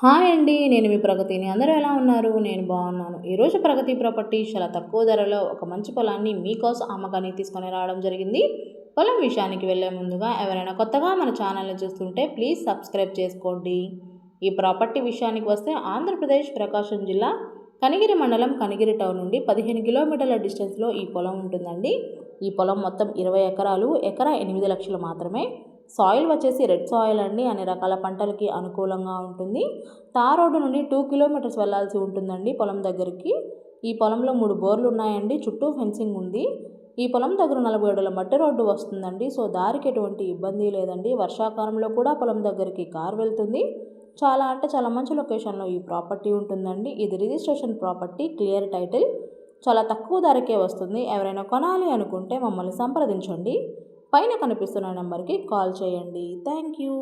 Hi అండి. నేను మీ ప్రగతిని. అందరూ ఎలా ఉన్నారు? నేను బాగున్నాను. ఈరోజు ప్రగతి ప్రాపర్టీస్ చాలా తక్కువ ధరలో ఒక మంచి పొలాన్ని మీకోసం అమ్మకానికి తీసుకొని రావడం జరిగింది. పొలం విషయానికి వెళ్ళే ముందుగా ఎవరైనా కొత్తగా మన ఛానల్ని చూస్తుంటే ప్లీజ్ సబ్స్క్రైబ్ చేసుకోండి. ఈ ప్రాపర్టీ విషయానికి వస్తే ఆంధ్రప్రదేశ్ ప్రకాశం జిల్లా కనిగిరి మండలం కనిగిరి టౌన్ నుండి 15 కిలోమీటర్ల డిస్టెన్స్లో ఈ పొలం ఉంటుందండి. ఈ పొలం మొత్తం 20 ఎకరాలు, ఎకరా 8 లక్షలు మాత్రమే. సాయిల్ వచ్చేసి రెడ్ సాయిల్ అండి. అన్ని రకాల పంటలకి అనుకూలంగా ఉంటుంది. తార్ రోడ్డు నుండి 2 కిలోమీటర్స్ వెళ్ళాల్సి ఉంటుందండి పొలం దగ్గరికి. ఈ పొలంలో 3 బోర్లు ఉన్నాయండి. చుట్టూ ఫెన్సింగ్ ఉంది. ఈ పొలం దగ్గర 40 అడుగుల మట్టి రోడ్డు వస్తుందండి. సో దారికి ఎటువంటి ఇబ్బంది లేదండి. వర్షాకాలంలో కూడా పొలం దగ్గరికి కార్ వెళ్తుంది. చాలా అంటే చాలా మంచి లొకేషన్లో ఈ ప్రాపర్టీ ఉంటుందండి. ఇది రిజిస్ట్రేషన్ ప్రాపర్టీ, క్లియర్ టైటిల్, చాలా తక్కువ ధరకే వస్తుంది. ఎవరైనా కొనాలి అనుకుంటే మమ్మల్ని సంప్రదించండి. పైన కనిపిస్తున్న నెంబర్కి కాల్ చేయండి. Thank you.